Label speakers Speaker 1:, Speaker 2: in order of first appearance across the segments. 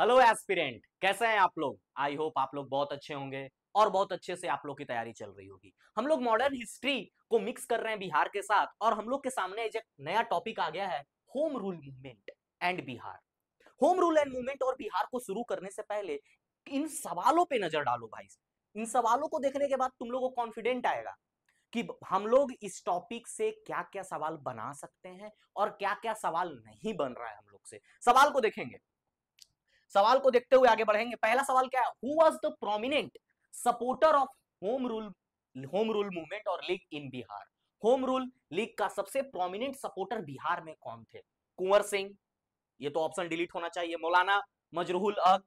Speaker 1: Hello aspirant, कैसे हैं आप लोग। आई होप आप लोग बहुत अच्छे होंगे और बहुत अच्छे से आप लोग की तैयारी चल रही होगी। हम लोग मॉडर्न हिस्ट्री को मिक्स कर रहे हैं बिहार के साथ और हम लोग के सामने एक नया टॉपिक आ गया है, home rule movement and Bihar. Home rule and movement और बिहार को शुरू करने से पहले इन सवालों पे नजर डालो भाई। इन सवालों को देखने के बाद तुम लोगों को कॉन्फिडेंट आएगा कि हम लोग इस टॉपिक से क्या क्या सवाल बना सकते हैं और क्या क्या सवाल नहीं बन रहा है हम लोग से। सवाल को देखेंगे, सवाल को देखते हुए आगे बढ़ेंगे। पहला सवाल क्या है, who was the prominent supporter of home rule movement और लीग इन बिहार। होम रूल लीग का सबसे प्रोमिनेंट सपोर्टर बिहार में कौन थे। कुंवर सिंह, ये तो ऑप्शन डिलीट होना चाहिए। मौलाना मजरूल हक,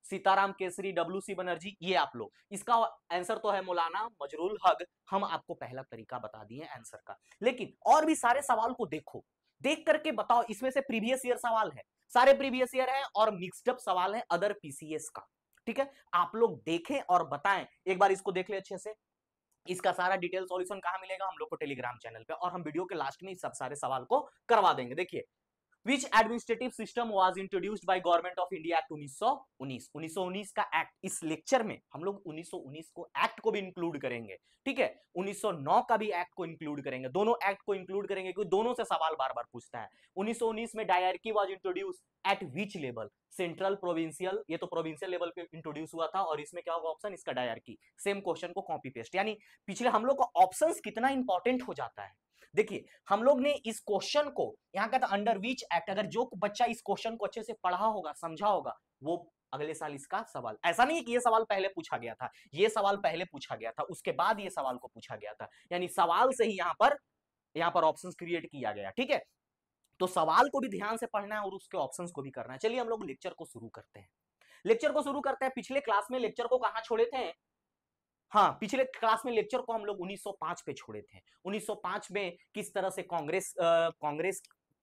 Speaker 1: सीताराम केसरी, डब्ल्यू सी बनर्जी, ये आप लोग। इसका आंसर तो है मौलाना मजरूल हक। हम आपको पहला तरीका बता दिए आंसर का, लेकिन और भी सारे सवाल को देखो, देख करके बताओ। इसमें से प्रीवियस ईयर सवाल है, सारे प्रीवियस ईयर है और मिक्सड अप सवाल है अदर पीसीएस का। ठीक है, आप लोग देखें और बताएं। एक बार इसको देख ले अच्छे से। इसका सारा डिटेल सॉल्यूशन कहां मिलेगा, हम लोग को टेलीग्राम चैनल पे, और हम वीडियो के लास्ट में इस सब सारे सवाल को करवा देंगे। देखिए, Which administrative system was introduced by Government of India Act 1919। 1919 का एक्ट, इस लेक्चर में हम लोग 1919 को एक्ट को भी इंक्लूड करेंगे। ठीक है, 1909 का भी एक्ट को इंक्लूड करेंगे, दोनों एक्ट को इंक्लूड करेंगे क्योंकि दोनों से सवाल बार बार पूछता है। 1919 में dyarchy was introduce eight which level, central provincial, ये तो प्रोविंशियल लेवल पे इंट्रोड्यूस हुआ था। और इसमें क्या होगा ऑप्शन, इसका डायरकी। सेम क्वेश्चन को कॉपी पेस्ट, यानी पिछले हम लोग का ऑप्शंस कितना इंपॉर्टेंट हो जाता है। देखिए, हम लोग ने इस क्वेश्चन को यहां का था अंडर विच एक्ट, अगर जो बच्चा इस क्वेश्चन को अच्छे से पढ़ा होगा, समझा होगा, वो अगले साल इसका सवाल, ऐसा नहीं है कि ये सवाल पहले पूछा गया था, ये सवाल पहले पूछा गया था, उसके बाद ये सवाल को पूछा गया था, यानी सवाल से ही यहां पर ऑप्शंस क्रिएट किया गया। ठीक है, तो सवाल को भी ध्यान से पढ़ना है और उसके ऑप्शंस को भी करना है। चलिए हम लोग लेक्चर को शुरू करते हैं। लेक्चर को शुरू करते हैं। पिछले क्लास में लेक्चर को कहां छोड़े थे, हाँ, पिछले क्लास में लेक्चर को हम लोग 1905 पे छोड़े थे। 1905 में किस तरह से कांग्रेस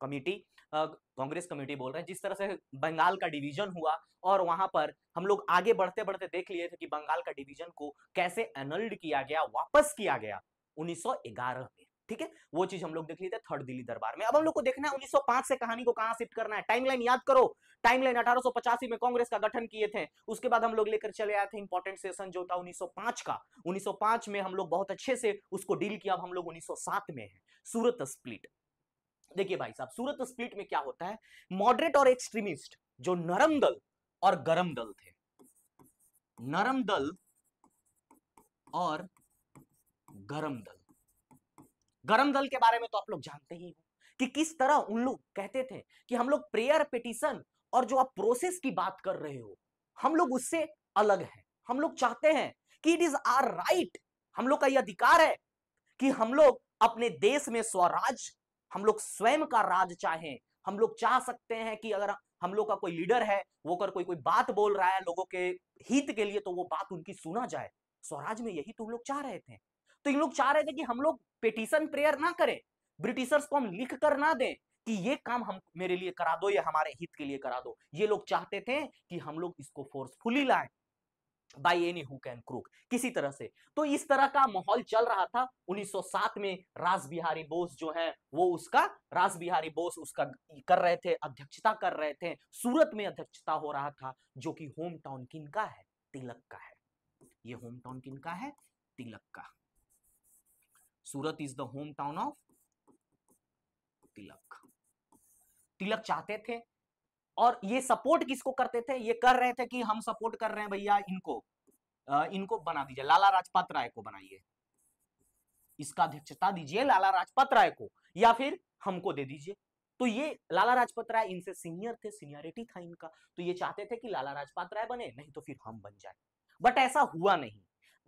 Speaker 1: कमेटी बोल रहे हैं, जिस तरह से बंगाल का डिवीजन हुआ, और वहां पर हम लोग आगे बढ़ते बढ़ते देख लिए थे कि बंगाल का डिवीजन को कैसे एनल्ड किया गया, वापस किया गया 1911 में। ठीक है, वो चीज हम लोग देख लिए थे थर्ड दिल्ली दरबार में। अब हम लोग को देखना है 1905 से कहानी को कहां शिफ्ट करना है। टाइमलाइन याद करो, टाइमलाइन 1885 में कांग्रेस का गठन किए थे, उसके बाद हम लोग लेकर चले आए थे इंपॉर्टेंट सेशन जो था 1905 का। 1905 में हम लोग बहुत अच्छे से उसको डील किया। अब हम लोग 1907 में है, सूरत स्प्लिट। देखिए भाई साहब, सूरत स्प्लिट में क्या होता है, मॉडरेट और एक्सट्रीमिस्ट, जो नरम दल और गरम दल थे, नरम दल और गरम दल। गरम दल के बारे में तो आप लोग जानते ही हो कि किस तरह उन लोग कहते थे कि हम लोग प्रेयर पिटीशन और जो आप प्रोसेस की बात कर रहे हो, हम लोग उससे अलग हैं। हम लोग चाहते हैं कि इट इज आवर राइट, हम लोग का यह अधिकार है कि हम लोग अपने देश में स्वराज, हम लोग स्वयं का राज चाहें। हम लोग चाह सकते हैं कि अगर हम लोग का कोई लीडर है, वो अगर कोई कोई बात बोल रहा है लोगों के हित के लिए, तो वो बात उनकी सुना जाए। स्वराज में यही तुम लोग चाह रहे थे। तो इन लोग चाह रहे थे कि हम लोग पिटीशन प्रेयर ना करें, ब्रिटिशर्स को हम लिख कर ना दें कि ये काम हम मेरे लिए करा दो या हमारे हित के लिए करा दो। ये लोग चाहते थे कि हम लोग इसको फोर्सफुली लाएं, by any hook and crook, किसी तरह से। तो इस तरह का माहौल चल रहा था 1907 में। रास बिहारी बोस जो है, वो उसका रास बिहारी बोस उसका कर रहे थे, अध्यक्षता कर रहे थे। सूरत में अध्यक्षता हो रहा था, जो कि होम टाउन किनका है, तिलक का है। ये होम टाउन किनका है, तिलक का। Surat is the home town of Tilak. Tilak चाहते थे, और ये सपोर्ट किसको करते थे, ये कर रहे थे कि हम सपोर्ट कर रहे हैं भैया इनको, इनको बना दीजिए, लाला राजपत राय को बनाइए, इसका अध्यक्षता दीजिए लाला राजपत राय को, या फिर हमको दे दीजिए। तो ये लाला राजपत राय इनसे सीनियर थे, सीनियरिटी था इनका, तो ये चाहते थे कि लाला राजपत राय बने, नहीं तो फिर हम बन जाए। बट ऐसा हुआ नहीं।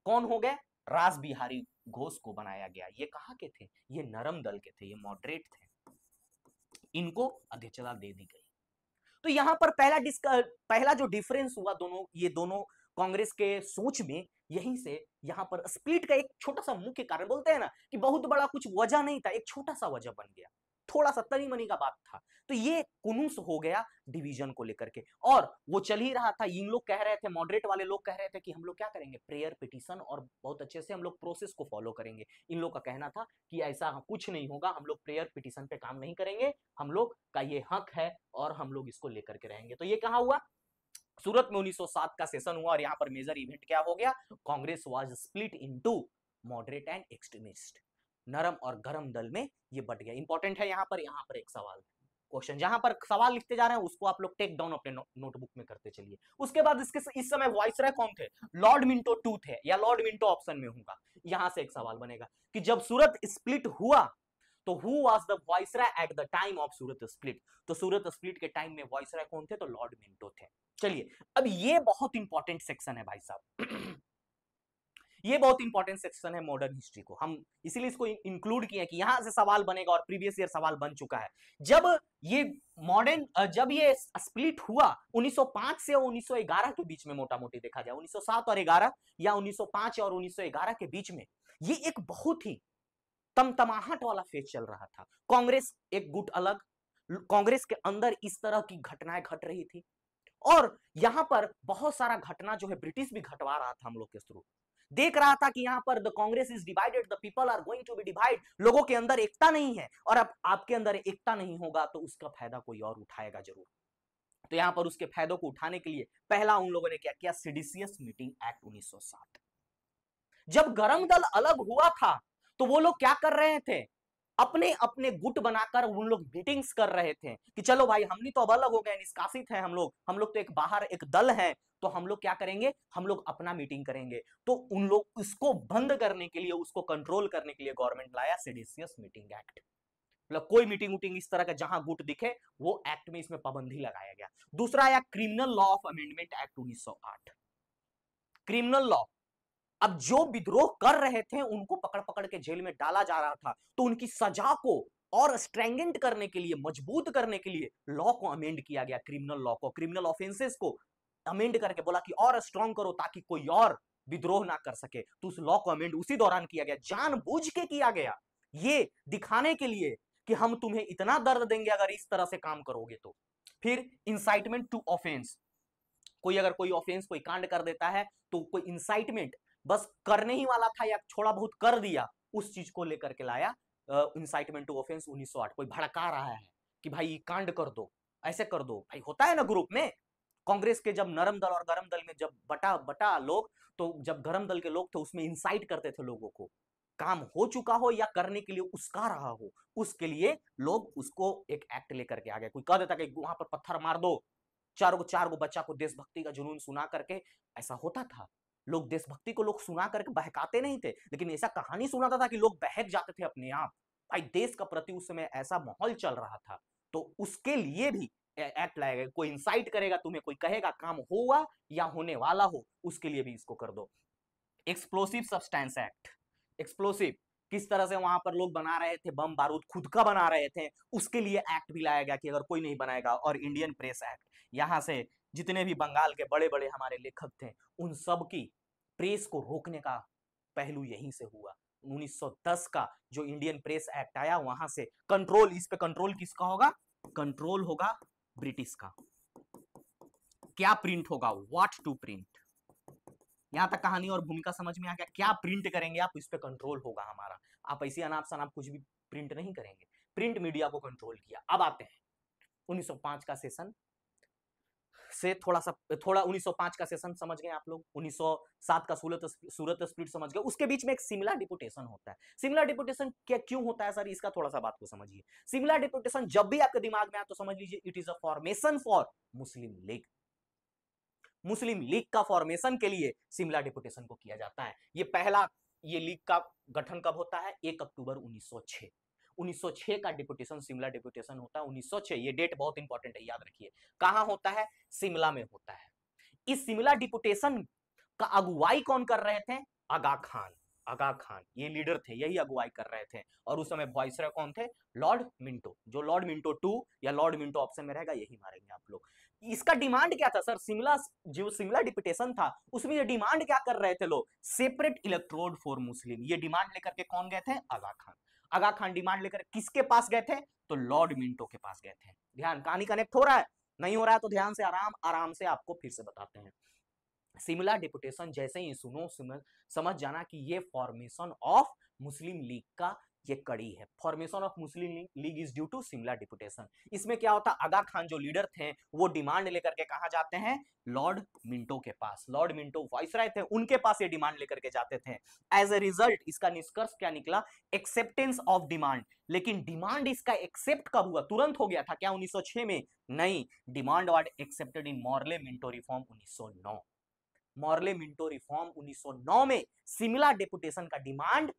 Speaker 1: कौन हो गए, रास बिहारी घोष को बनाया गया। ये कहाँ के थे, ये नरम दल के थे, ये मॉडरेट थे, इनको अध्यक्षता दे दी गई। तो यहां पर पहला जो डिफरेंस हुआ दोनों, ये दोनों कांग्रेस के सोच में, यहीं से यहां पर स्प्लिट का एक छोटा सा मुख्य कारण, बोलते हैं ना कि बहुत बड़ा कुछ वजह नहीं था, एक छोटा सा वजह बन गया, थोड़ा सा तनी मनी का बात था। तो ये कुनूस हो गया डिवीजन को लेकर के, और वो चल ही रहा था। इन लोग कह रहे थे, मॉडरेट वाले लोग कह रहे थे कि हम लोग क्या करेंगे, प्रेयर पिटीशन और बहुत अच्छे से हम लोग प्रोसेस को फॉलो करेंगे। इन लोग का कहना था कि ऐसा कुछ नहीं होगा, हम लोग प्रेयर पिटीशन पे काम नहीं करेंगे, हम लोग का ये हक है और हम लोग इसको लेकर के रहेंगे। तो ये कहां हुआ, सूरत में 1907 का सेशन हुआ और यहां पर मेजर इवेंट क्या हो गया, Congress was split into moderate and extremist, नरम और गरम दल में ये बट गया। इंपॉर्टेंट है यहां पर एक सवाल क्वेश्चन, जहां पर सवाल लिखते जा रहे हैं उसको आप लोग टेक डाउन अपने नोटबुक में करते चलिए। उसके बाद इसके इस समय वाइसराय कौन थे, लॉर्ड मिंटो टू थे या लॉर्ड मिंटो ऑप्शन में होगा। यहां से एक सवाल बनेगा कि जब सूरत स्प्लिट हुआ तो who was the viceroy at the time of Surat split, तो सूरत स्प्लिट के टाइम में वाइसराय कौन थे, तो लॉर्ड मिंटो थे। चलिए अब ये बहुत इंपॉर्टेंट सेक्शन है भाई साहब ये बहुत इंपॉर्टेंट सेक्शन है मॉडर्न हिस्ट्री को, हम इसीलिए इसको इंक्लूड किए कि यहां से सवाल बनेगा और प्रीवियस ईयर सवाल बन चुका है। जब ये स्प्लिट हुआ 1905 से 1911 के बीच में, मोटा मोटी देखा जाए 1907 और 11 या 1905 और 1911 के बीच में, ये एक बहुत ही तमतमाहट वाला फेज चल रहा था। कांग्रेस एक गुट अलग, कांग्रेस के अंदर इस तरह की घटनाएं घट रही थी और यहां पर बहुत सारा घटना जो है ब्रिटिश भी घटवा रहा था हम लोग के थ्रू, देख रहा था कि यहां पर the Congress is divided, the people are going to be divide, लोगों के अंदर एकता नहीं है और अब आपके अंदर एकता नहीं होगा तो उसका फायदा कोई और उठाएगा जरूर। तो यहां पर उसके फायदों को उठाने के लिए पहला उन लोगों ने क्या किया, सेडिशियस मीटिंग एक्ट 1907। जब गरम दल अलग हुआ था तो वो लोग क्या कर रहे थे, अपने अपने गुट बनाकर उन लोग मीटिंग्स कर रहे थे कि चलो भाई हम तो अब अलग हो गए, निष्कासित है हम लोग तो एक बाहर एक दल है, तो हम लोग क्या करेंगे, हम लोग अपना मीटिंग करेंगे। तो उन लोग उसको बंद करने के लिए, उसको कंट्रोल करने के लिए गवर्नमेंट लाया सेडिशियस मीटिंग एक्ट। मतलब कोई मीटिंग उटिंग इस तरह का जहां गुट दिखे वो एक्ट में इसमें पाबंदी लगाया गया। दूसरा आया criminal law of amendment act 1908। Criminal law, अब जो विद्रोह कर रहे थे उनको पकड़ पकड़ के जेल में डाला जा रहा था, तो उनकी सजा को और स्ट्रेंगेंट करने के लिए, मजबूत करने के लिए लॉ को अमेंड किया गया, क्रिमिनल लॉ को, क्रिमिनल ऑफेंसेस को अमेंड करके बोला कि और स्ट्रॉन्ग करो ताकि कोई और विद्रोह ना कर सके। तो उस लॉ को अमेंड उसी दौरान किया गया, जानबूझ के किया गया, ये दिखाने के लिए कि हम तुम्हें इतना दर्द देंगे अगर इस तरह से काम करोगे तो। फिर इंसाइटमेंट टू ऑफेंस, कोई अगर कोई ऑफेंस कोई कांड कर देता है तो कोई इंसाइटमेंट, बस करने ही वाला था या थोड़ा बहुत कर दिया, उस चीज को लेकर के लाया इंसाइटमेंट टू ऑफेंस 1908। कोई भड़का रहा है कि भाई कांड कर दो, ऐसे कर दो, भाई होता है ना ग्रुप में, कांग्रेस के जब नरम दल और गरम दल में जब बटा लोग, तो जब गरम दल के लोग थे उसमें इंसाइट करते थे लोगों को, काम हो चुका हो या करने के लिए उसका रहा हो, उसके लिए लोग उसको एक एक्ट लेकर के आ गए। कोई कह देता कि वहां पर पत्थर मार दो, चार गो बच्चा को देशभक्ति का जुनून सुना करके, ऐसा होता था। लोग देशभक्ति को लोग सुना करके बहकाते नहीं थे, लेकिन ऐसा कहानी सुनाता था कि लोग बहक जाते थे अपने आप। भाई देश का प्रति उस समय ऐसा माहौल चल रहा था, तो उसके लिए भी एक्ट लाया गया। कोई इंसाइट करेगा, तुम्हें कोई कहेगा काम हुआ या होने वाला हो, उसके लिए भी इसको कर दो। एक्सप्लोसिव सब्सटेंस एक्ट, एक्सप्लोसिव किस तरह से वहां पर लोग बना रहे थे, बम बारूद खुद का बना रहे थे, उसके लिए एक्ट भी लाया गया कि अगर कोई नहीं बनाएगा। और इंडियन प्रेस एक्ट, यहां से जितने भी बंगाल के बड़े बड़े हमारे लेखक थे उन सब की प्रेस को रोकने का पहलू यहीं से हुआ। 1910 का जो इंडियन प्रेस एक्ट आया, वहां से कंट्रोल, इस पे कंट्रोल किसका होगा, कंट्रोल होगा ब्रिटिश का। क्या प्रिंट होगा, व्हाट टू प्रिंट, यहां तक कहानी और भूमिका समझ में आ गया। क्या प्रिंट करेंगे आप, इस पे कंट्रोल होगा हमारा। आप ऐसे अनाप शनाप कुछ भी प्रिंट नहीं करेंगे, प्रिंट मीडिया को कंट्रोल किया। अब आते हैं 1905 का सेशन से थोड़ा 1905 का सेशन समझ गए आप लोग, 1907 का सूरत स्प्लिट समझ गए। उसके बीच में एक सिमला डिपुटेशन होता है। सिमला डिपुटेशन क्या क्यों होता है सर, इसका थोड़ा सा बात को समझिए। सिमला डिपुटेशन जब भी आपके दिमाग में आए तो समझ लीजिए it is a formation for Muslim league. Muslim league का फॉर्मेशन के लिए सिमला डिपुटेशन को किया जाता है। ये लीग का गठन कब होता है, 1 अक्टूबर 1906। 1906 का डिपुटेशन, सिमला डिपुटेशन होता है 1906। ये डेट बहुत इंपॉर्टेंट है, याद रखिए। कहां होता है, सिमला में होता है। इस सिमला डिपुटेशन का अगुवाई कौन कर रहे थे, आगा खान। आगा खान ये लीडर थे, यही अगुवाई कर रहे थे। और उस समय वाइसरॉय कौन थे, लॉर्ड मिंटो। जो लॉर्ड मिंटो 2 या लॉर्ड मिंटो ऑप्शन में रहेगा, यही मारेंगे आप लोग। इसका डिमांड क्या था सर, जो सिमला डिपुटेशन था उसमें ये डिमांड क्या कर रहे थे लोग, सेपरेट इलेक्ट्रोड फॉर मुस्लिम। ये डिमांड लेकर के कौन गए थे, आगा खान। आगा खान डिमांड लेकर किसके पास गए थे, तो लॉर्ड मिंटो के पास गए थे। ध्यान, कहानी कनेक्ट हो रहा है, नहीं हो रहा है तो ध्यान से आराम से आपको फिर से बताते हैं। सिमला डिपुटेशन जैसे ही सुनो समझ जाना कि ये फॉर्मेशन ऑफ मुस्लिम लीग का ये कड़ी है। Formation of Muslim League is due to Simla deputation. इसमें क्या होता, आगा खान जो लीडर थे वो डिमांड लेकर के कहां जाते हैं, लॉर्ड मिंटो के पास। लॉर्ड मिंटो वाइसराय थे, उनके पास ये डिमांड लेकर के जाते थे। एज ए रिजल्ट इसका निष्कर्ष क्या निकला, एक्सेप्टेंस ऑफ डिमांड। लेकिन डिमांड इसका एक्सेप्ट कब हुआ, तुरंत हो गया था क्या 1906 में? नहीं, demand was accepted in Morley Minto reform 1909। Morley Minto reform 1909 में सिमला डेपुटेशन का डिमांड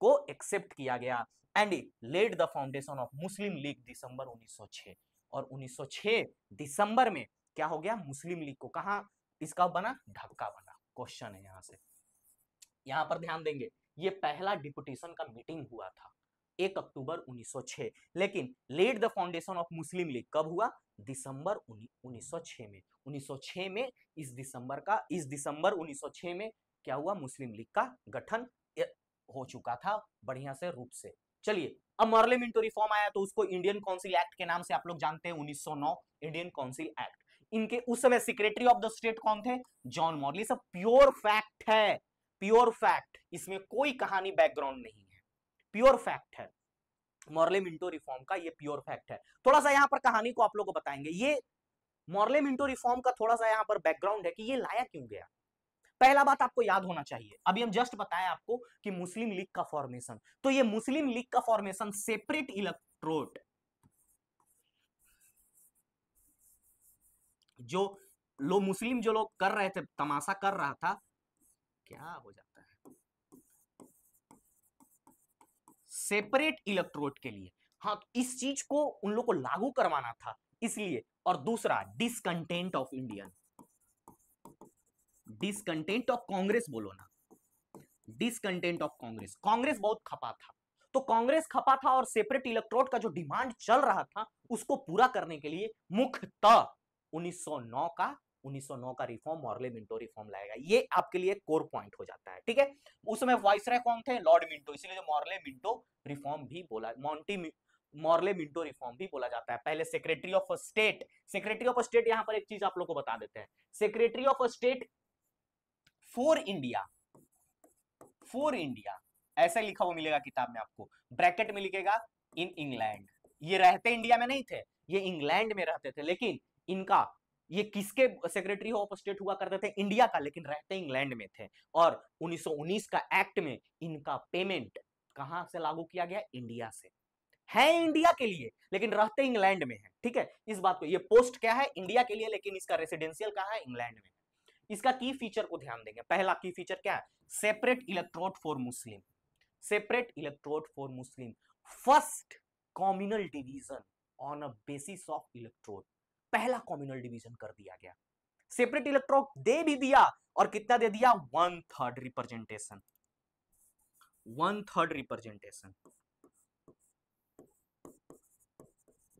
Speaker 1: को एक्सेप्ट किया गया and led the foundation of Muslim League December 1906। और 1906 दिसंबर में क्या हो गया, मुस्लिम लीग को कहां इसका बना, ढाका बना। क्वेश्चन है यहां से, यहां पर ध्यान देंगे, ये पहला डिपुटेशन का मीटिंग हुआ था 1 अक्टूबर 1906, लेकिन laid the foundation of Muslim League कब हुआ, दिसंबर 1906 में। 1906 में इस दिसंबर 1906 में क्या हुआ, मुस्लिम लीग का गठन हो चुका था बढ़िया से रूप से। चलिए, अब मॉर्ले मिंटो रिफॉर्म आया तो उसको इंडियन काउंसिल एक्ट के नाम से आप लोग जानते हैं, 1909 इंडियन काउंसिल एक्ट। इनके उस समय सेक्रेटरी ऑफ द स्टेट कौन थे, जॉन मॉर्ले। सब प्योर फैक्ट है, प्योर फैक्ट, इसमें कोई कहानी बैकग्राउंड नहीं है, प्योर फैक्ट है। मॉर्ले मिंटो रिफॉर्म का ये प्योर फैक्ट है। थोड़ा सा यहां पर कहानी को आप लोग को बताएंगे, ये मॉर्ले मिंटो रिफॉर्म का थोड़ा सा यहां पर बैकग्राउंड है कि ये लाया क्यों गया। पहला बात आपको याद होना चाहिए, अभी हम जस्ट बताएं आपको कि मुस्लिम लीग का फॉर्मेशन, तो ये मुस्लिम लीग का फॉर्मेशन सेपरेट इलेक्ट्रोड, जो मुस्लिम जो लोग कर रहे थे, तमाशा कर रहा था, क्या हो जाता है, सेपरेट इलेक्ट्रोड के लिए। हाँ, तो इस चीज को उन लोग को लागू करवाना था इसलिए। और दूसरा, discontent of Indian, discontent of Congress बोलो ना, डिसकंटेंट ऑफ कांग्रेस, कांग्रेस बहुत खपा था, तो कांग्रेस खपा था और सेपरेट इलेक्ट्रोड का जो डिमांड चल रहा था उसको पूरा करने के लिए मुख्यतः 1909 का रिफॉर्म, मॉर्ले मिंटो रिफॉर्म लाएगा। ये आपके लिए कोर पॉइंट हो जाता है, ठीक है। उस समय वाइसराय कौन थे, लॉर्ड मिंटो, इसलिए जो मॉर्ले मिंटो रिफॉर्म भी बोला, मॉर्ले मिंटो रिफॉर्म भी बोला जाता है। पहले secretary of state, secretary of state, यहां पर एक चीज आप लोग को बता देते हैं, secretary of state for India, for India ऐसा लिखा हुआ मिलेगा किताब में आपको, ब्रैकेट में लिखेगा इन इंग्लैंड। ये रहते इंडिया में नहीं थे, ये इंग्लैंड में रहते थे, लेकिन इनका ये किसके सेक्रेटरी ऑफ स्टेट हुआ करते थे, इंडिया का, लेकिन रहते इंग्लैंड में थे। और 1919 का एक्ट में इनका पेमेंट कहां से लागू किया गया, इंडिया से, है इंडिया के लिए लेकिन रहते इंग्लैंड में है, ठीक है। इस बात को, ये पोस्ट क्या है, इंडिया के लिए, लेकिन इसका रेसिडेंशियल कहां है, इंग्लैंड में। इसका की फीचर को ध्यान देंगे, पहला की फीचर क्या है, separate electrode for Muslim, separate electrode for Muslim, first communal division on a basis of electrode, पहला कॉम्युनल डिवीजन कर दिया गया। सेपरेट इलेक्ट्रोड दे भी दिया, और कितना दे दिया, 1/3 रिप्रेजेंटेशन, 1/3 रिप्रेजेंटेशन,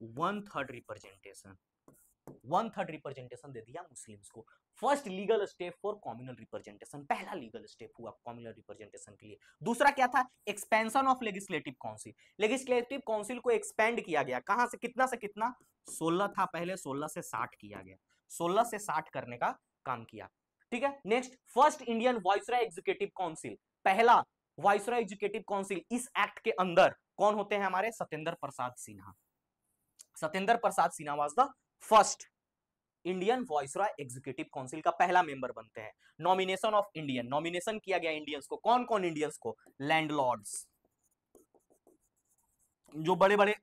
Speaker 1: 1/3 रिप्रेजेंटेशन, 1/3 रिप्रेजेंटेशन दे दिया मुस्लिम्स को। First legal step for communal representation, पहला लीगल स्टेप हुआ कॉम्युनल रिप्रेजेंटेशन के लिए। दूसरा क्या था, expansion of legislative council, legislative council को एक्सपेंड किया गया, कहां से कितना 16 था पहले, 16 से 60 किया गया, 16 से 60 करने का काम किया, ठीक है। Next, first Indian viceroy executive council, पहला वाइसराय एग्जीक्यूटिव काउंसिल, इस एक्ट के अंदर कौन होते हैं हमारे, Satyendra Prasad Sinha, Satyendra Prasad Sinha was the first Indian viceroy executive council का पहला मेंबर बनते हैं। नॉमिनेशन ऑफ इंडियन, नॉमिनेशन किया गया इंडियंस को, कौन कौन इंडियंस को, लैंडलॉर्ड्स, जो बड़े बड़े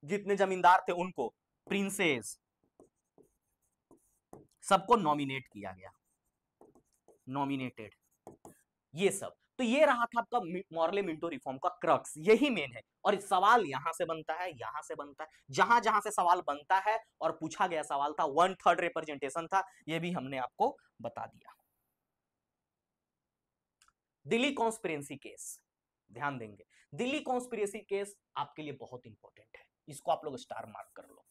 Speaker 1: जितने जमींदार थे उनको, प्रिंसेस, सबको नॉमिनेट किया गया, नॉमिनेटेड, ये सब। तो ये रहा था आपका मॉर्ले मिंटो रिफॉर्म का क्रक्स, यही मेन है। और सवाल यहां से बनता है, यहां से बनता है, जहां जहां से सवाल बनता है और पूछा गया सवाल था, 1/3 रिप्रेजेंटेशन था, ये भी हमने आपको बता दिया। दिल्ली कॉन्स्पिरेसी केस, ध्यान देंगे, दिल्ली कॉन्स्पिरेसी केस आपके लिए बहुत इंपॉर्टेंट है, इसको आप लोग स्टार मार्क कर लो,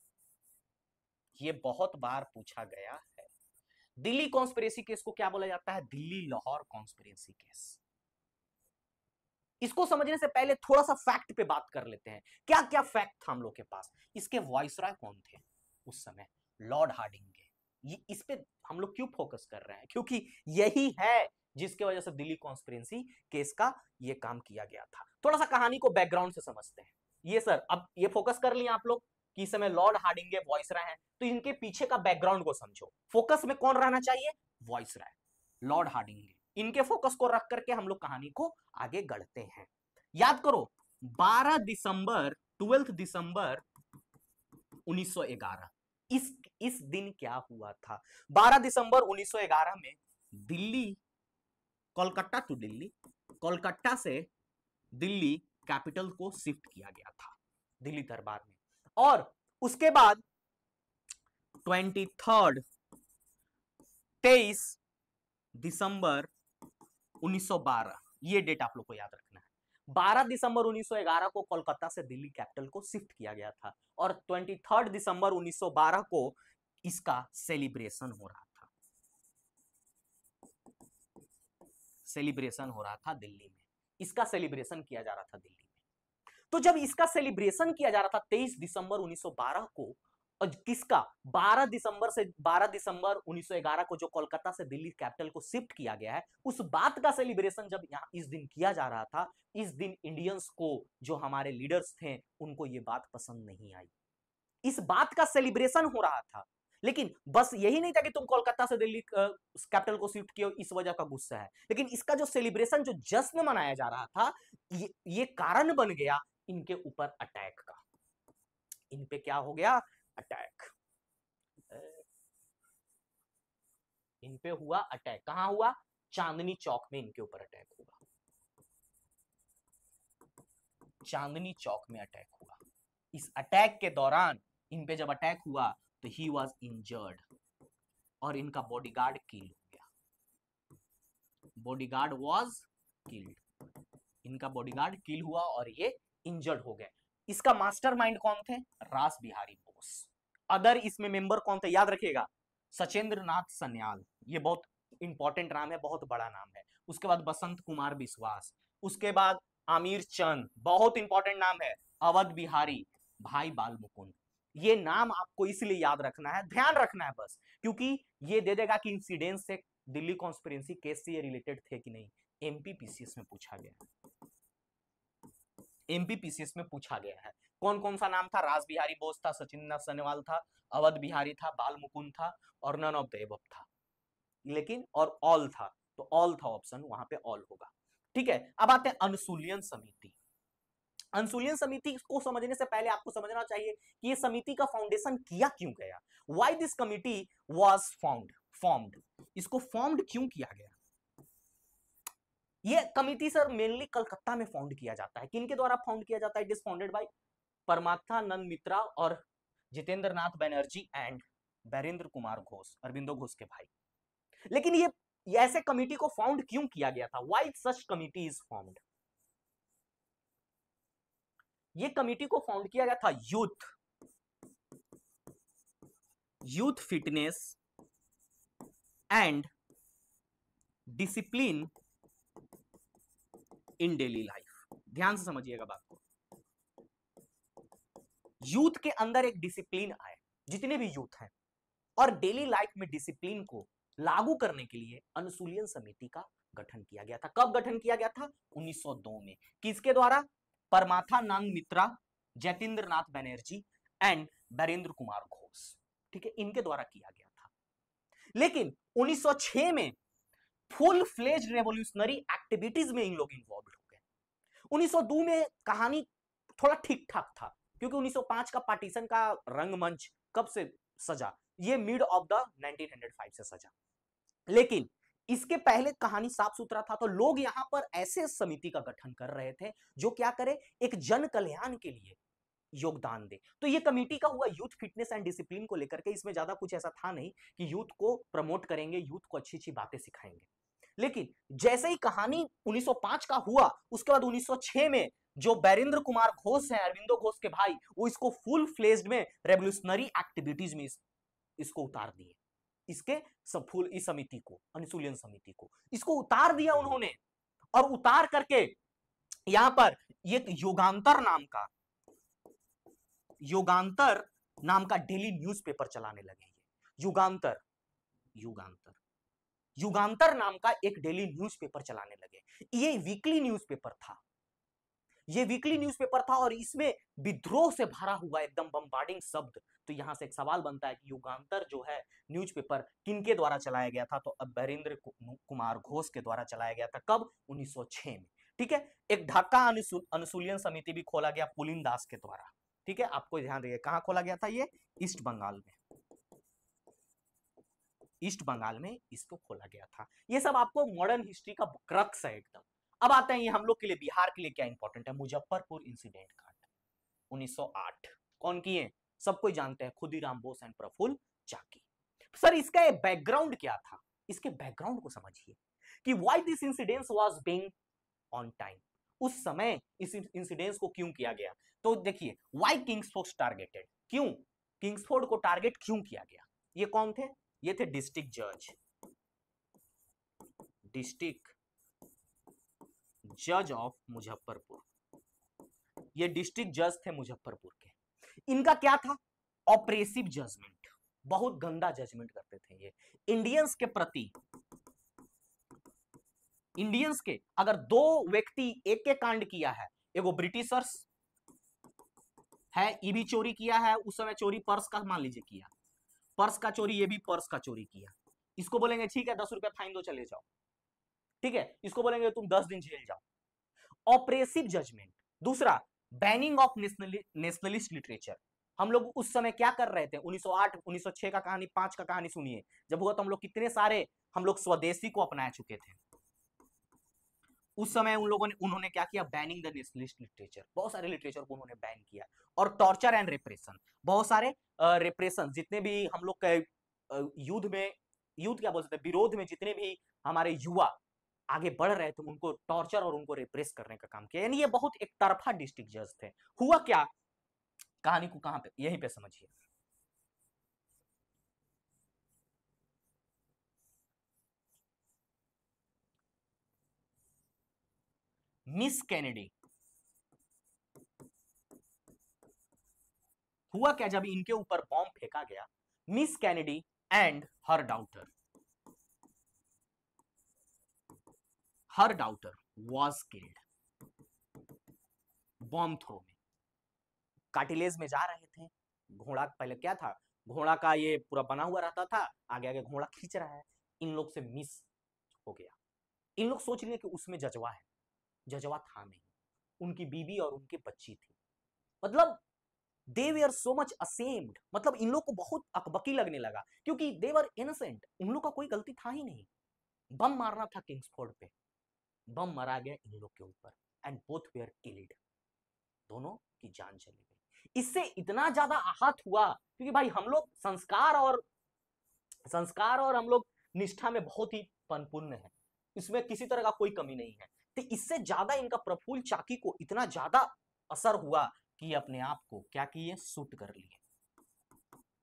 Speaker 1: ये बहुत बार पूछा गया है। दिल्ली कॉन्स्पिरेसी केस को क्या बोला जाता है, दिल्ली लाहौर कॉन्स्पिरेसी केस। इसको समझने से पहले थोड़ा सा फैक्ट पे बात कर लेते हैं, क्या क्या फैक्ट था हम लोग के पास। इसके वाइसराय कौन थे उस समय, लॉर्ड हार्डिंगे। इस पे हम लोग क्यों फोकस कर रहे हैं, क्योंकि यही है जिसके वजह से दिल्ली कॉन्स्पिरेसी केस का ये काम किया गया था। थोड़ा सा कहानी को बैकग्राउंड से समझते हैं। ये सर अब ये फोकस कर लिया आप लोग कि इस समय लॉर्ड हार्डिंगे वॉइसरॉय हैं, तो इनके पीछे का बैकग्राउंड को समझो। फोकस में कौन रहना चाहिए? Viceroy, Lord Hardinge. इनके फोकस को रख करके हम लोग कहानी को आगे गढ़ते हैं। याद करो 12 दिसंबर 12 दिसंबर 1911 इस दिन क्या हुआ था? 12 दिसंबर 1911 में दिल्ली, कोलकाता टू दिल्ली, कोलकाता से दिल्ली कैपिटल को शिफ्ट किया गया था दिल्ली दरबार में। और उसके बाद 23 दिसंबर 1912 ये डेट आप लोग को याद रखना है। 12 दिसंबर 1911 को कोलकाता से दिल्ली कैपिटल को शिफ्ट किया गया था और 23 दिसंबर 1912 को इसका सेलिब्रेशन हो रहा था। सेलिब्रेशन हो रहा था दिल्ली में, इसका सेलिब्रेशन किया जा रहा था दिल्ली में। तो जब इसका सेलिब्रेशन किया जा रहा था 23 दिसंबर 1912 को, और किसका 12 दिसंबर 1911 को जो कोलकाता से दिल्ली कैपिटल को शिफ्ट किया गया है, उस बात का सेलिब्रेशन जब यहाँ इस दिन किया जा रहा था, इस दिन इंडियंस को, जो हमारे लीडर्स थे, उनको ये बात पसंद नहीं आई। इस बात का सेलिब्रेशन हो रहा था, लेकिन बस यही नहीं था कि तुम कोलकाता से दिल्ली कैपिटल को शिफ्ट किए, इस वजह का गुस्सा है। लेकिन इसका जो सेलिब्रेशन, जो जश्न मनाया जा रहा था, ये कारण बन गया इनके ऊपर अटैक का। इन पे क्या हो गया? अटैक। इन पे हुआ अटैक। कहां हुआ? चांदनी चौक में इनके ऊपर अटैक हुआ। चांदनी चौक में अटैक हुआ। इस अटैक के दौरान इन पे जब अटैक हुआ तो ही वॉज इंजर्ड और इनका बॉडीगार्ड किल हो गया। Bodyguard was killed. इनका बॉडीगार्ड किल हुआ और ये इंजर्ड हो गए। इसका मास्टरमाइंड कौन थे? रास बिहारी बोस। अदर इसमें मेंबर कौन थे? याद रखिएगा, सचेंद्र नाथ सन्याल, ये बहुत इंपॉर्टेंट नाम है, बहुत बड़ा नाम है। उसके बाद बसंत कुमार बिस्वास, उसके बाद आमिर चंद, बहुत इंपॉर्टेंट नाम है, अवध बिहारी, भाई बाल मुकुंद। ये नाम आपको इसलिए याद रखना है, ध्यान रखना है बस, क्योंकि ये दे देगा कि इंसिडेंट से, दिल्ली कॉन्स्पिरेसी केस से ये रिलेटेड थे कि नहीं। एमपीपीसीएस में पूछा गया, एमपीपीसीएस में पूछा गया है। कौन कौन सा नाम था? रास बिहारी बोस था, सचिंद्र सन्याल था, अवध बिहारी था, बाल मुकुंद था और नन ऑफ द एबव था। लेकिन और ऑल था, तो ऑल था ऑप्शन, वहां पे ऑल होगा। ठीक है, अब आते हैं अनुसूलन समिति। अनुसूलन समिति को समझने से पहले आपको समझना चाहिए कि ये समिति का फाउंडेशन किया क्यों गया। Why this committee was formed. इसको फॉर्म्ड क्यों किया गया? ये कमिटी सर मेनली कलकत्ता में फाउंड किया जाता है। किनके द्वारा फाउंड किया जाता है? It is founded by Paramatmanand Mitra और जितेंद्र नाथ बनर्जी एंड बैरेंद्र कुमार घोष, अरविंदो घोष के भाई। लेकिन ये ऐसे कमिटी को फाउंड क्यों किया गया था? Why such committee is formed? ये कमिटी को फाउंड किया गया था youth fitness and discipline in daily life. ध्यान से समझिएगा बात को। यूथ के अंदर एक डिसिप्लिन आए, जितने भी यूथ हैं, और डेली लाइफ में डिसिप्लिन को लागू करने के लिए अनुसूलन समिति का गठन किया गया था। कब गठन किया गया था? 1902 में। किसके द्वारा? परमात्मानंद मित्रा, जतेंद्र नाथ बनर्जी एंड बैरेंद्र कुमार घोष। ठीक है, इनके द्वारा किया गया था। लेकिन 1906 में फुल फ्लेज रेवोल्यूशनरी एक्टिविटीज में इन लोग इन्वॉल्व हो गए। 1902 में कहानी थोड़ा ठीक ठाक था, क्योंकि 1905 का पार्टीशन का रंगमंच कब से सजा? ये मिड ऑफ द 1905 से सजा। लेकिन इसके पहले कहानी साफ सुथरा था। तो लोग यहां पर ऐसे समिति का गठन कर रहे थे जो क्या करे, एक जन कल्याण के लिए योगदान दे। तो ये कमेटी का हुआ यूथ फिटनेस एंड डिसिप्लिन को लेकर के। इसमें ज्यादा कुछ ऐसा था नहीं कि यूथ को प्रमोट करेंगे, यूथ को अच्छी अच्छी बातें सिखाएंगे। लेकिन जैसे ही कहानी 1905 का हुआ, उसके बाद 1906 में जो बैरेंद्र कुमार घोष है, अरविंदो घोष के भाई, वो इसको फुल फ्लेज्ड में रेवोल्यूशनरी एक्टिविटीज में इसको उतार दिए। इसके सब फुल इस समिति को, अनुसूलन समिति को, इसको उतार दिया उन्होंने। और उतार करके यहां पर एक युगांतर नाम का डेली न्यूज़पेपर चलाने लगे। युगांतर युगांतर नाम का एक डेली न्यूज़पेपर चलाने लगे। ये वीकली न्यूज़पेपर था, ये वीकली न्यूज़पेपर था और इसमें विद्रोह से भरा हुआ एकदम बम्बार्डिंग शब्द। तो यहां से एक सवाल बनता है कि युगांतर जो है न्यूज़पेपर किनके द्वारा चलाया गया था? तो अमरिंदर कुमार घोष के द्वारा चलाया गया था। कब? 1906 में। ठीक है। एक ढाका अनुसूलन समिति भी खोला गया पुलिन दास के द्वारा। ठीक है, आपको ध्यान रखिए कहां खोला गया था? ये ईस्ट बंगाल में, ईस्ट बंगाल में इसको खोला गया था। ये सब आपको मॉडर्न हिस्ट्री का क्रक्स है एकदम। अब आते हैं ये हम लोग के लिए, बिहार के लिए क्या इंपॉर्टेंट है? मुजफ्फरपुर इंसिडेंट कांड 1908 कौन किए? सब कोई जानते हैं, खुदीराम बोस एंड प्रफुल्ल चाकी। सर इसका बैकग्राउंड क्या था? इसके बैकग्राउंड को समझिए कि why this incidence was being on time. उस समय इस इंसिडेंस को क्यों किया गया? तो देखिए, व्हाई किंग्सफोर्ड टारगेटेड, क्यों किंग्सफोर्ड को टारगेट क्यों किया गया? ये कौन थे? ये थे डिस्ट्रिक्ट जज, डिस्ट्रिक्ट जज ऑफ मुजफ्फरपुर। ये डिस्ट्रिक्ट जज थे मुजफ्फरपुर के। इनका क्या था? ऑपरेसिव जजमेंट, बहुत गंदा जजमेंट करते थे ये इंडियंस के प्रति। इंडियंस के अगर दो व्यक्ति एक एक कांड किया है, एगो ब्रिटिशर्स है, ये भी चोरी किया है, उस समय चोरी पर्स का मान लीजिए किया, पर्स का चोरी, ये भी पर्स का चोरी किया। इसको बोलेंगे ठीक है 10 रुपया फाइन दो चले जाओ। ठीक है, इसको बोलेंगे तुम 10 दिन जेल जाओ। Oppressive judgement. दूसरा, बैनिंग ऑफ नेशनलिस्ट लिटरेचर। हम लोग उस समय क्या कर रहे थे? 1908 1906 का कहानी, 5 का कहानी सुनिए। जब हुआ तो हम लोग कितने सारे हम लोग स्वदेशी को अपना चुके थे। उस समय उन लोगों ने, उन्होंने क्या किया? बैनिंग द नेशनलिस्ट लिटरेचर, बहुत सारे लिटरेचर को उन्होंने बैन किया। और टॉर्चर एंड रेप्रेशन, बहुत सारे रेप्रेशन, जितने भी हम लोग के युद्ध में, युद्ध क्या बोल सकते हैं, विरोध में जितने भी हमारे युवा आगे बढ़ रहे थे, उनको टॉर्चर और उनको रिप्रेस करने का काम किया। यानी ये बहुत एक तरफा डिस्ट्रिक्ट जज थे। हुआ क्या? कहानी को कहां पे, यहीं पे समझिए। मिस कैनेडी, हुआ क्या जब इनके ऊपर बॉम्ब फेंका गया? Miss Kennedy and her daughter, her daughter was killed bomb throw में। कार्टिलेज में जा रहे थे, घोड़ा पहले क्या था, घोड़ा का ये पूरा बना हुआ रहता था, आगे आगे घोड़ा खींच रहा है, इन लोग से मिस हो गया। इन लोग सोच रहे कि उसमें जजवा है, जजवा था नहीं, उनकी बीवी और उनकी बच्ची थी। मतलब दे वर सो मच असेम्ड, मतलब इन लोग को बहुत अकबकी लगने लगा, क्योंकि दे वर इनोसेंट, उन लोग का कोई गलती था ही नहीं। बम मारना था किंग्सफोर्ड पे, बम मारा गया इन लोग के ऊपर, एंड बोथ वेयर किल्ड, दोनों की जान चली गई। इससे इतना ज्यादा आहत हुआ, क्योंकि भाई हम लोग संस्कार और हम लोग निष्ठा में बहुत ही परिपूर्ण है, इसमें किसी तरह का कोई कमी नहीं है। तो इससे ज्यादा इनका प्रफुल्ल चाकी को इतना ज्यादा असर हुआ कि अपने आप को क्या किए? शूट कर लिए।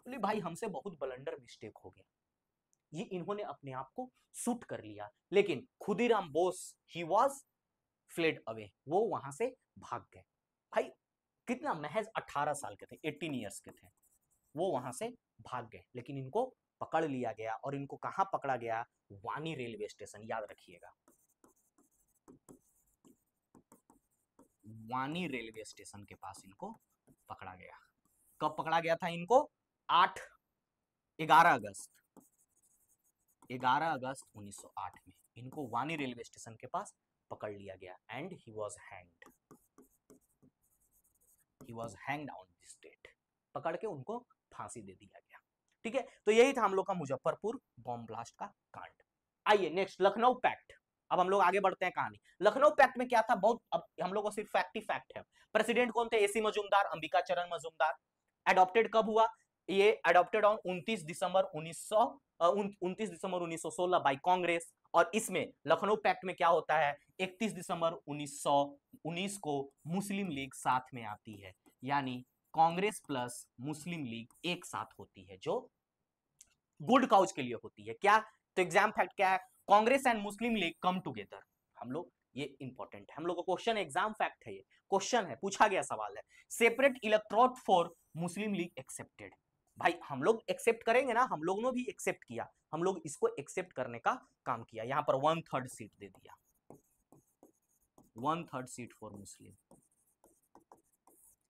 Speaker 1: बोले भाई हमसे बहुत ब्लंडर मिस्टेक हो गया, ये इन्होंने अपने आप को शूट कर लिया। लेकिन Khudiram Bose, he was fled away, वो वहां से भाग गए। भाई कितना, महज 18 साल के थे, 18 ईयर्स के थे, वो वहां से भाग गए। लेकिन इनको पकड़ लिया गया, और इनको कहां पकड़ा गया? वानी रेलवे स्टेशन, याद रखिएगा, वानी रेलवे स्टेशन के पास इनको पकड़ा गया। कब पकड़ा गया था इनको? 11 अगस्त 1908 में इनको वानी रेलवे स्टेशन के पास पकड़ लिया गया, and he was hanged on this date, पकड़ के उनको फांसी दे दिया गया। ठीक है, तो यही था हम लोग का मुजफ्फरपुर बॉम्ब ब्लास्ट का कांड। आइए नेक्स्ट, लखनऊ पैक्ट। अब हम लोग आगे बढ़ते हैं कहानी। लखनऊ पैक्ट में क्या था? बहुत, अब हम लोग को सिर्फ फैक्ट ही फैक्ट है। प्रेसिडेंट कौन थे? एसी मजूमदार, अंबिका चरण मजूमदार। एडॉप्टेड कब हुआ? ये एडॉप्टेड ऑन 29 दिसंबर 1916 बाय कांग्रेस। और इसमें लखनऊ पैक्ट में क्या होता है? 31 दिसंबर 1919 को मुस्लिम लीग साथ में आती है, यानी कांग्रेस प्लस मुस्लिम लीग एक साथ होती है, जो गुड काउज के लिए होती है। क्या? तो एग्जाम फैक्ट क्या है? Congress and Muslim league come together. हम लोग, ये इंपॉर्टेंट है, हम लोग का क्वेश्चन, एग्जाम फैक्ट है, ये क्वेश्चन है, पूछा गया सवाल है। Separate electorate for Muslim league accepted, भाई हम लोग एक्सेप्ट करेंगे ना, हम लोगों ने भी एक्सेप्ट किया, हम लोग इसको एक्सेप्ट करने का काम किया। यहां पर 1/3 सीट दे दिया, 1/3 सीट फॉर मुस्लिम,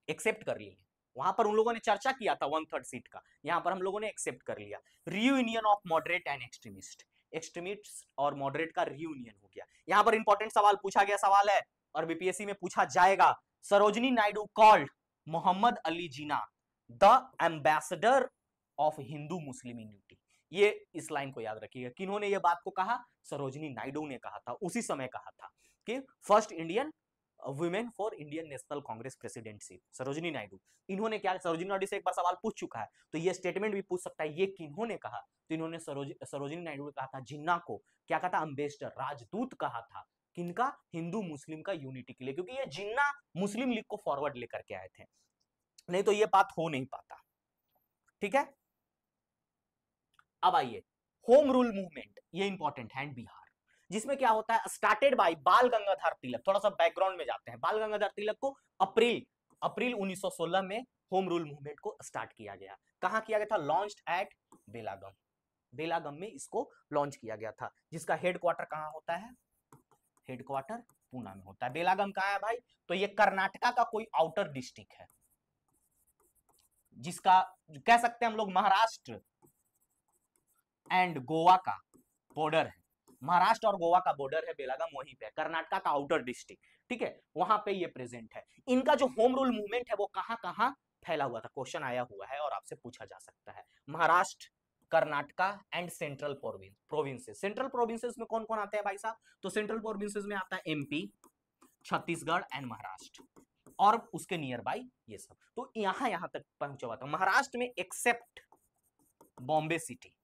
Speaker 1: एक्सेप्ट कर लिए। वहां पर उन लोगों ने चर्चा किया था 1/3 सीट का, यहां पर हम लोगों ने एक्सेप्ट कर लिया। Reunion of moderate and extremist, extremist और मॉडरेट का रियूनियन हो गया। यहां पर इंपॉर्टेंट सवाल पूछा गया सवाल है और बीपीएससी में पूछा जाएगा, Sarojini Naidu called Mohammad Ali Jinnah the ambassador of Hindu Muslim unity. ये इस लाइन को याद रखिएगा, किन्होंने ये बात को कहा, सरोजनी नायडू ने कहा था, उसी समय कहा था कि first Indian women for Indian national Congress presidentship, Sarojini Naidu. इन्होंने क्या, सरोजनी नायडू से एक बार सवाल पूछ चुका है तो ये स्टेटमेंट भी पूछ सकता है, ये किन्होंने कहा, तो इन्होंने सरोजनी नायडू ने कहा था जिन्ना को, क्या कहा था, अम्बेसडर, राजदूत कहा था, किनका, हिंदू मुस्लिम का यूनिटी के लिए, क्योंकि ये जिन्ना मुस्लिम लीग को फॉरवर्ड लेकर के आए थे, नहीं तो ये बात हो नहीं पाता। ठीक है, अब आइए होम रूल मूवमेंट, ये इंपॉर्टेंट है बिहार, जिसमें क्या होता है, स्टार्टेड बाय बाल गंगाधर तिलक। थोड़ा सा बैकग्राउंड में जाते हैं, बाल गंगाधर तिलक को अप्रैल 1916 में होम रूल मूवमेंट को स्टार्ट किया गया। कहां किया गया था, लॉन्च्ड एट बेलागम, बेलागम में इसको लॉन्च किया गया था, जिसका हेडक्वार्टर कहां होता है, हेडक्वार्टर पूना में होता है। बेलागम कहां है भाई, तो ये कर्नाटका का कोई आउटर डिस्ट्रिक्ट है, जिसका कह सकते हैं हम लोग महाराष्ट्र एंड गोवा का बॉर्डर है, महाराष्ट्र और गोवा का बॉर्डर है बेलागम, वहीं पे कर्नाटका का आउटर डिस्ट्रिक्ट, ठीक है, वहां पे ये प्रेजेंट है। इनका जो होम रूल मूवमेंट है वो कहां कहां फैला हुआ था, क्वेश्चन आया हुआ है और आपसे पूछा जा सकता है। Maharashtra, Karnataka and central provinces. Central provinces में कौन कौन आते हैं भाई साहब, तो सेंट्रल प्रोविंसेस में आता है एमपी, छत्तीसगढ़ एंड महाराष्ट्र, और उसके नियर बाई ये सब। तो यहां तक पहुंचा हुआ था। महाराष्ट्र में except Bombay city,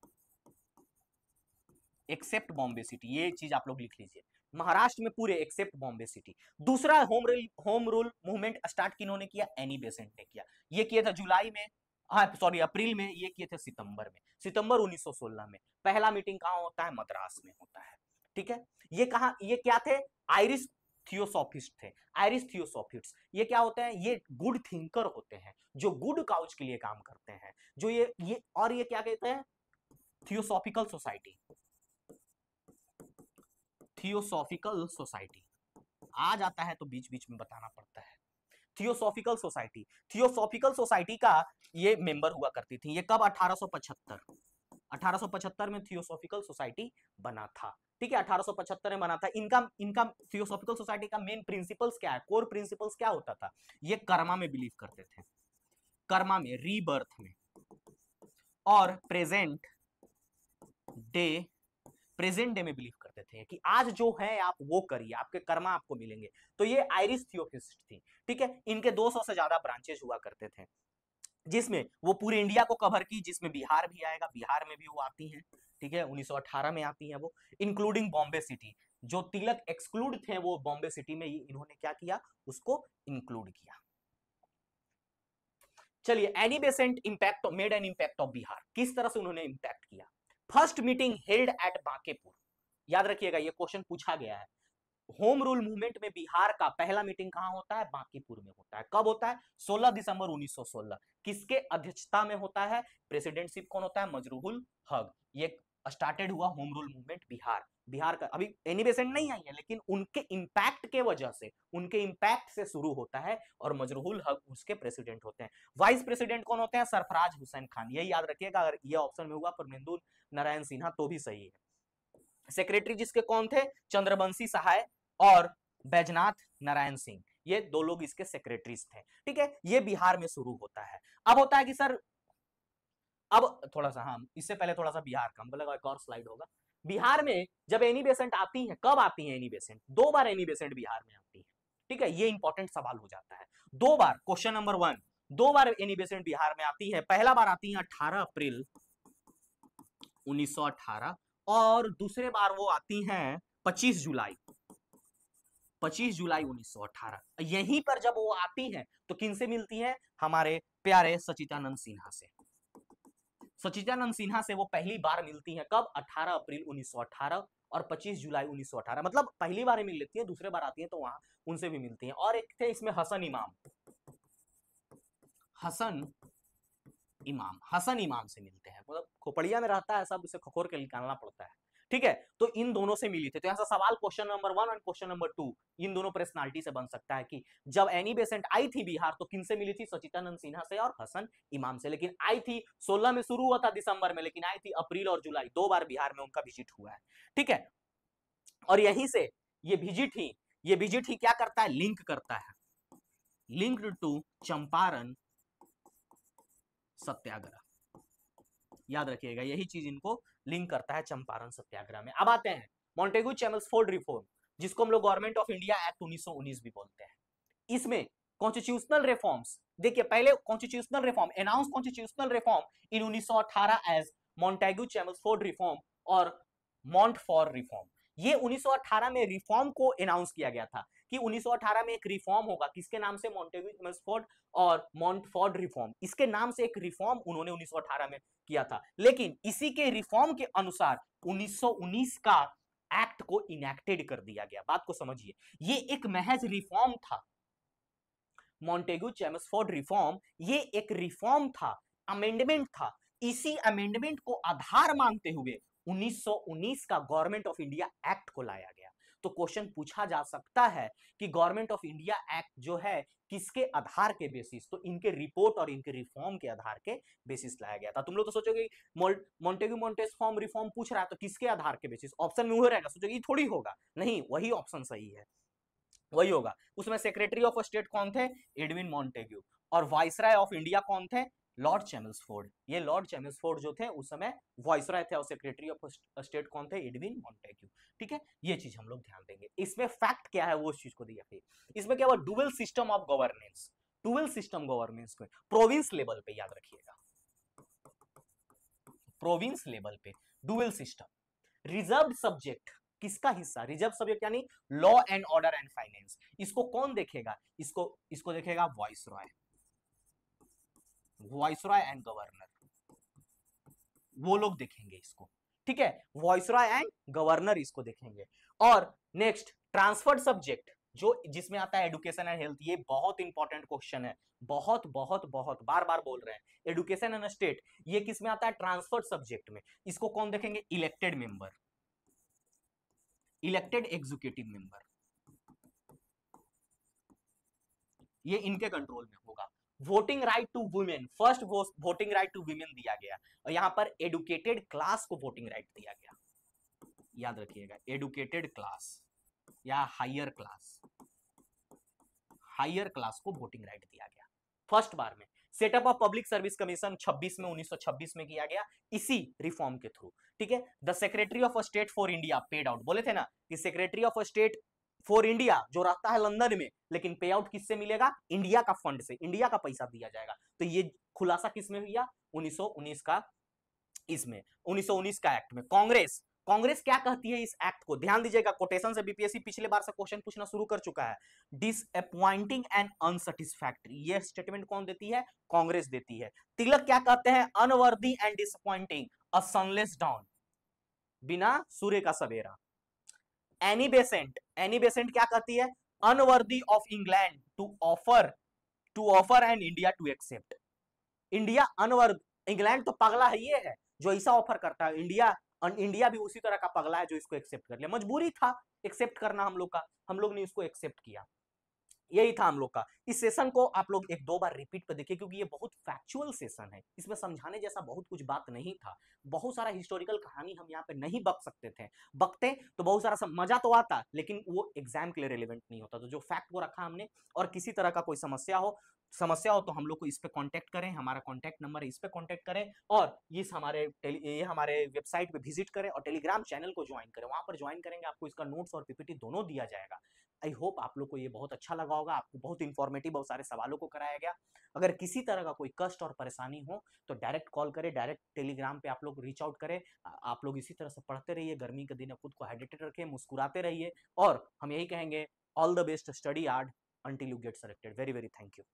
Speaker 1: except Bombay city, ये चीज आप लोग लिख लीजिए, महाराष्ट्र में पूरे एक्सेप्ट बॉम्बे सिटी। दूसरा होम रूल मूवमेंट स्टार्ट किन्होंने किया, एनी बेसेंट ने किया। ये किया था जुलाई में, हाँ सॉरी अप्रैल में, ये किए थे सितंबर में, सितंबर 1916 में। पहला मीटिंग कहां होता है, मद्रास में होता है। ठीक है, ये कहा, ये क्या थे, आयरिश थियोसॉफिस्ट थे, आयरिश थियोसॉफिस्ट। ये क्या होते हैं, ये गुड थिंकर होते हैं, जो गुड काउज के लिए काम करते हैं, जो ये और ये क्या कहते हैं, थियोसॉफिकल सोसाइटी, थियोसॉफिकल सोसाइटी आ जाता है तो बीच बीच में बताना पड़ता है। थियोसॉफिकल सोसाइटी, थियोसॉफिकल सोसाइटी का ये मेंबर हुआ करती थी। ये कब, 1875 में थियोसॉफिकल सोसाइटी बना था। ठीक है, 1875 में बना था। इनका इनका थियोसॉफिकल सोसाइटी का मेन प्रिंसिपल्स क्या है, कोर प्रिंसिपल्स क्या होता था, ये कर्मा में बिलीव करते थे, कर्मा में, रीबर्थ में, और प्रेजेंट डे में बिलीव करते थे कि आज जो है आप वो करिए, आपके कर्मा आपको मिलेंगे। तो ये आयरिश थियोसॉफिस्ट थी। ठीक है, इनके 200 से ज्यादा ब्रांचेस हुआ करते थे, जिसमें वो पूरे इंडिया को कवर की, जिसमें बिहार भी आएगा, बिहार में भी वो आती हैं। ठीक है, 1918 में आती हैं वो, इंक्लूडिंग बॉम्बे सिटी। जो तिलक एक्सक्लूड थे वो बॉम्बे सिटी में इन्होंने क्या किया, उसको इंक्लूड किया। चलिए, Annie Besant impact made an impact of Bihar, किस तरह से उन्होंने इंपैक्ट किया। First meeting held at Bankepur, याद रखिएगा ये क्वेश्चन पूछा गया है। होम रूल मूवमेंट में बिहार का पहला मीटिंग कहां होता है, बांकीपुर में होता है। कब होता है, 16 दिसंबर 1916। किसके अध्यक्षता में होता है, प्रेसिडेंटशिप कौन होता है, मजरूहुल हक। ये स्टार्टेड हुआ होम रूल मूवमेंट बिहार का। अभी एनी बेसेंट नहीं आई है, लेकिन उनके इंपैक्ट के वजह से, उनके इंपैक्ट से शुरू होता है, और मजरूहुल हक उसके प्रेसिडेंट होते हैं। वाइस प्रेसिडेंट कौन होते हैं, सरफराज हुसैन खान। यही याद रखिएगा, अगर ये ऑप्शन में हुआ परमेंदु नारायण सिन्हा तो भी सही है। सेक्रेटरी जिसके कौन थे, चंद्रवंशी सहाय और बैजनाथ नारायण सिंह, ये दो लोग इसके सेक्रेटरीज थे। ठीक है, ये बिहार में शुरू होता है। अब होता है कि सर, अब थोड़ा सा, हाँ इससे पहले थोड़ा सा बिहार का, हमको लगा एक और स्लाइड होगा। बिहार में जब एनी बेसेंट आती है, कब आती है एनी बेसेंट, 2 बार एनी बेसेंट बिहार में आती है। ठीक है, ये इंपॉर्टेंट सवाल हो जाता है। 2 बार, क्वेश्चन नंबर 1, 2 बार एनी बेसेंट बिहार में आती है। पहला बार आती है 18 अप्रैल 1918, और दूसरे बार वो आती हैं 25 जुलाई 1918। यहीं पर जब वो आती हैं तो किनसे मिलती है, हमारे प्यारे सचिदानंद सिन्हा से। सचिदानंद सिन्हा से वो पहली बार मिलती हैं, कब, 18 अप्रैल 1918 और 25 जुलाई 1918। मतलब पहली बार मिल लेती है, दूसरे बार आती है तो वहां उनसे भी मिलती हैं। और एक थे इसमें हसन इमाम, हसन इमाम, हसन इमाम से मिलते हैं, मतलब खोपड़िया में रहता है सब, उसे खखोर के निकालना पड़ता है, ठीक है। तो इन दोनों से मिली थी। तो ऐसा सवाल क्वेश्चन नंबर 1 और क्वेश्चन नंबर 2 इन दोनों पर्सनालिटी से बन सकता है कि जब एनी बेसेंट आई थी बिहार तो किन से मिली थी, सचिदानंद सिन्हा से और हसन इमाम से। लेकिन आई थी 16 में शुरू हुआ था दिसंबर में, लेकिन आई थी अप्रैल और जुलाई, 2 बार बिहार में उनका विजिट हुआ है, ठीक है। और यहीं से ये विजिट ही क्या करता है, लिंक करता है, लिंक्ड टू चंपारण सत्याग्रह। याद रखिएगा, यही चीज इनको लिंक करता है चंपारण सत्याग्रह में। अब आते हैं मॉन्टेगू चेमल्सफोर्ड रिफॉर्म, जिसको हम लोग गवर्नमेंट ऑफ इंडिया एक्ट 1919 भी बोलते हैं। इसमें कॉन्स्टिट्यूशनल रिफॉर्म्स, देखिए पहले constitutional reform, announce constitutional reform in 1918 as Montagu Chelmsford reform और मॉन्टफोर रिफॉर्म। ये 1918 में रिफॉर्म को अनाउंस किया गया था कि 1918 में एक रिफॉर्म होगा, किसके नाम से, मॉन्टेगू चेमल्सफोर्ड और मॉन्टफोर्ड रिफॉर्म, इसके नाम से एक रिफॉर्म उन्होंने 1918 में किया था। लेकिन इसी के रिफॉर्म के अनुसार 1919 का एक्ट को इनेक्टेड कर दिया गया। बात को समझिए, ये एक महज रिफॉर्म था, मॉन्टेगू चेमल्सफोर्ड रिफॉर्म ये एक रिफॉर्म था, अमेंडमेंट था। इसी अमेंडमेंट को आधार मानते हुए 1919 का गवर्नमेंट ऑफ इंडिया एक्ट को लाया गया। तो क्वेश्चन पूछा जा सकता है कि गवर्नमेंट ऑफ इंडिया एक्ट जो है किसके आधार के बेसिस, तो इनके रिपोर्ट और इनके रिफॉर्म के आधार के बेसिस लाया गया था। तुम लोग तो सोचोगे मॉन्टेगू मॉन्टेस्फॉर्म रिफॉर्म पूछ रहा है तो किसके आधार के बेसिस, ऑप्शन में वो रहेगा, सोचोगे ये थोड़ी होगा, नहीं वही ऑप्शन सही है, वही होगा। उसमें सेक्रेटरी ऑफ स्टेट कौन थे, एडविन मॉन्टेग्यू, और वाइसराय ऑफ इंडिया कौन थे, लॉर्ड चेमल्सफोर्ड। ये लॉर्ड चेमल्सफोर्ड जो थे उस समय वाइसराय थे और सेक्रेटरी ऑफ स्टेट कौन थे, एडविन मॉन्टेग्यू, ठीक है। ये चीज हम लोग ध्यान देंगे। इसमें फैक्ट क्या है वो उस चीज को दिया फिर। इसमें क्या हुआ, dual system of governance, dual system governance को प्रोविंस लेवल पे याद रखिएगा, प्रोविंस लेवल पे डुअल सिस्टम। रिजर्व्ड सब्जेक्ट किसका हिस्सा, रिजर्व सब्जेक्ट यानी law and order and finance, इसको कौन देखेगा, इसको देखेगा वाइसरॉय, वाइसरॉय एंड गवर्नर, वो लोग देखेंगे इसको, ठीक है। वाइसरॉय एंड गवर्नर इसको देखेंगे। और नेक्स्ट ट्रांसफर्ड सब्जेक्ट जो जिसमें आता है एडुकेशन एंड हेल्थ, ये बहुत इंपॉर्टेंट क्वेश्चन है, बहुत बहुत बहुत बार बार बोल रहे हैं। एडुकेशन एंड स्टेट ये किसमें आता है, ट्रांसफर्ड सब्जेक्ट में। इसको कौन देखेंगे, elected member, elected executive member, ये इनके कंट्रोल में होगा। Voting right to women, first voting right to women दिया गया, और यहां पर एडुकेटेड क्लास को वोटिंग राइट दिया गया, याद रखिएगा, एडुकेटेड क्लास या हायर क्लास, हायर क्लास को वोटिंग राइट दिया गया फर्स्ट बार में। Setup of public service commission 26 में 1926 में किया गया इसी रिफॉर्म के थ्रू, ठीक है। The secretary of state for India paid out, बोले थे ना कि secretary of state for India जो रहता है लंदन में, लेकिन पे आउट किससे मिलेगा, इंडिया का फंड से, इंडिया का पैसा दिया जाएगा। तो ये खुलासा किसमें हुआ, 1919 का, इसमें 1919 का एक्ट में। कांग्रेस, कांग्रेस क्या कहती है इस एक्ट को, ध्यान दीजिएगा, कोटेशन से बीपीएससी पिछले बार से क्वेश्चन पूछना शुरू कर चुका है। डिसअपॉइंटिंग एंड अनसेटिस्फैक्टरी, ये स्टेटमेंट कौन देती है, कांग्रेस देती है। तिलक क्या कहते हैं, unworthy and disappointing, a sunless dawn, बिना सूर्य का सवेरा। एनी बेसेंट, एनी बेसेंट क्या कहती है, unworthy of England to offer and India to accept. India unworthy, England तो पगला है, ये है जो ऐसा ऑफर करता है, इंडिया भी उसी तरह का पगला है जो इसको एक्सेप्ट कर लिया, मजबूरी था एक्सेप्ट करना हम लोग का, हम लोग ने इसको एक्सेप्ट किया। यही था हम लोग का। इस सेशन को आप लोग एक दो बार रिपीट पर देखिए, क्योंकि ये बहुत फैक्चुअल सेशन है, इसमें समझाने जैसा बहुत कुछ बात नहीं था। बहुत सारा हिस्टोरिकल कहानी हम यहाँ पे नहीं बक सकते थे, बकते तो बहुत सारा मजा तो आता, लेकिन वो एग्जाम के लिए रिलेवेंट नहीं होता। तो जो फैक्ट को रखा हमने, और किसी तरह का कोई समस्या हो तो हम लोग को इस पे कांटेक्ट करें, हमारा कांटेक्ट नंबर है, इस पे कांटेक्ट करें, और ये हमारे वेबसाइट पे विजिट करें, और टेलीग्राम चैनल को ज्वाइन करें। वहां पर ज्वाइन करेंगे आपको इसका नोट्स और पीपीटी दोनों दिया जाएगा। आई होप आप लोग को ये बहुत अच्छा लगा होगा, आपको बहुत इंफॉर्मेटिव, बहुत सारे सवालों को कराया गया। अगर किसी तरह का कोई कष्ट और परेशानी हो तो डायरेक्ट कॉल करें, डायरेक्ट टेलीग्राम पे आप लोग रीच आउट करें। आप लोग इसी तरह से पढ़ते रहिए, गर्मी के दिन है, खुद को हाइड्रेटेड रखें, मुस्कुराते रहिए, और हम यही कहेंगे, all the best, study hard until you get selected. Very very thank you.